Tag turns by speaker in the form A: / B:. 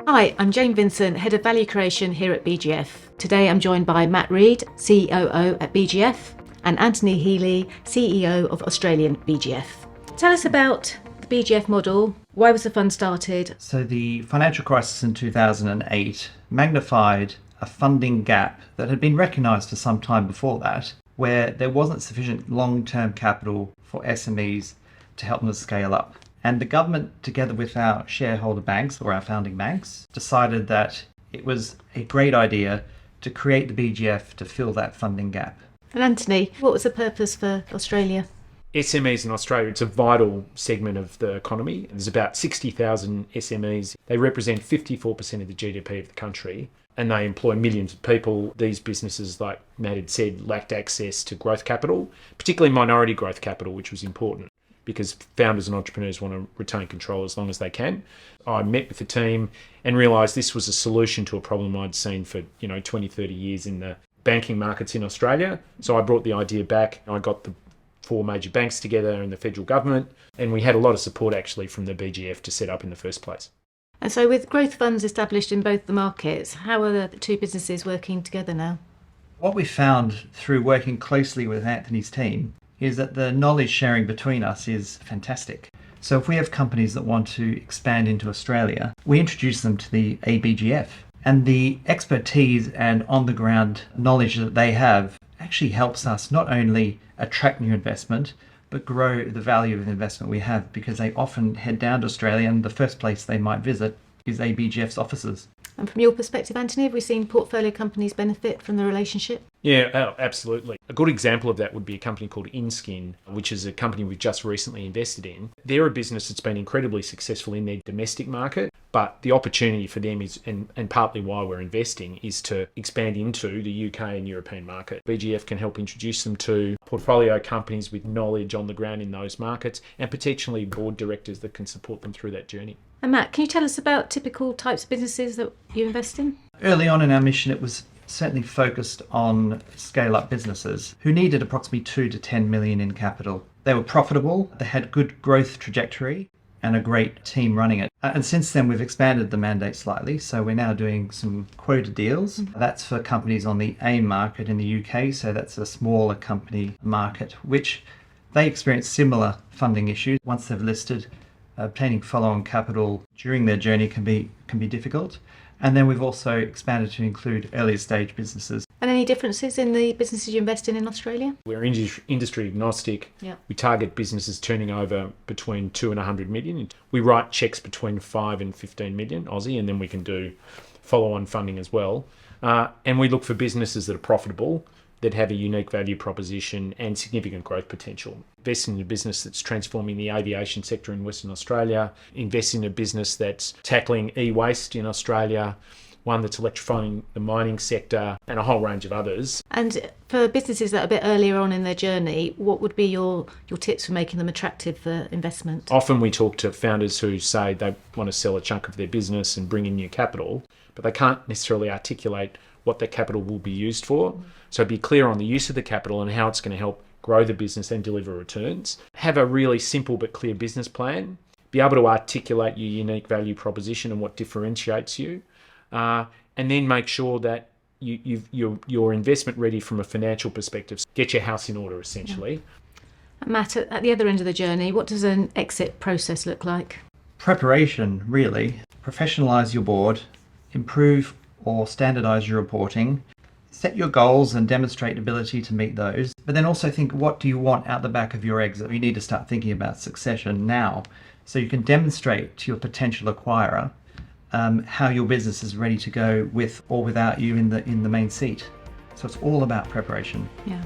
A: Hi, I'm Jane Vinson, Head of Value Creation here at BGF. Today I'm joined by Matt Reid, COO at BGF, and Anthony Healy, CEO of Australian BGF. Tell us about the BGF model. Why was the fund started?
B: So the financial crisis in 2008 magnified a funding gap that had been recognised for some time before that, where there wasn't sufficient long-term capital for SMEs to help them to scale up. And the government, together with our shareholder banks, or our founding banks, decided that it was a great idea to create the BGF to fill that funding gap.
A: And Anthony, what was the purpose for Australia?
C: SMEs in Australia, it's a vital segment of the economy. There's about 60,000 SMEs. They represent 54% of the GDP of the country, and they employ millions of people. These businesses, like Matt had said, lacked access to growth capital, particularly minority growth capital, which was important, because founders and entrepreneurs want to retain control as long as they can. I met with the team and realised this was a solution to a problem I'd seen for 20, 30 years in the banking markets in Australia. So I brought the idea back. I got the 4 major banks together and the federal government, and we had a lot of support actually from the BGF to set up in the first place.
A: And so with growth funds established in both the markets, how are the two businesses working together now?
B: What we found through working closely with Anthony's team is that the knowledge sharing between us is fantastic. So if we have companies that want to expand into Australia, we introduce them to the ABGF. And the expertise and on-the-ground knowledge that they have actually helps us not only attract new investment, but grow the value of the investment we have, because they often head down to Australia and the first place they might visit is ABGF's offices.
A: And from your perspective, Anthony, have we seen portfolio companies benefit from the relationship?
C: Yeah, absolutely. A good example of that would be a company called InSkin, which is a company we've just recently invested in. They're a business that's been incredibly successful in their domestic market, but the opportunity for them is, and partly why we're investing, is to expand into the UK and European market. BGF can help introduce them to portfolio companies with knowledge on the ground in those markets, and potentially board directors that can support them through that journey.
A: And Matt, can you tell us about typical types of businesses that you invest in?
B: Early on in our mission, it was certainly focused on scale-up businesses who needed approximately 2 to 10 million in capital. They were profitable, they had good growth trajectory, and a great team running it. And since then, we've expanded the mandate slightly. So we're now doing some quoted deals. That's for companies on the AIM market in the UK. So that's a smaller company market, which they experience similar funding issues. Once they've listed, obtaining follow-on capital during their journey can be difficult. And then we've also expanded to include earlier stage businesses.
A: And any differences in the businesses you invest in Australia?
C: We're industry agnostic.
A: Yeah.
C: We target businesses turning over between 2 and 100 million. We write cheques between 5 and 15 million Aussie, and then we can do follow-on funding as well. And we look for businesses that are profitable, that have a unique value proposition and significant growth potential. Invest in a business that's transforming the aviation sector in Western Australia. Invest in a business that's tackling e-waste in Australia, one that's electrifying the mining sector, and a whole range of others.
A: And for businesses that are a bit earlier on in their journey, what would be your tips for making them attractive for investment?
C: Often we talk to founders who say they want to sell a chunk of their business and bring in new capital, but they can't necessarily articulate what that capital will be used for. So be clear on the use of the capital and how it's going to help grow the business and deliver returns. Have a really simple but clear business plan. Be able to articulate your unique value proposition and what differentiates you. And then make sure that you're investment ready from a financial perspective. Get your house in order, essentially.
A: Yeah. Matt, at the other end of the journey, what does an exit process look like?
B: Preparation, really. Professionalise your board, improve or standardise your reporting, set your goals and demonstrate ability to meet those, but then also think, what do you want out the back of your exit? You need to start thinking about succession now, so you can demonstrate to your potential acquirer how your business is ready to go with or without you in the main seat. So it's all about preparation.
A: Yeah.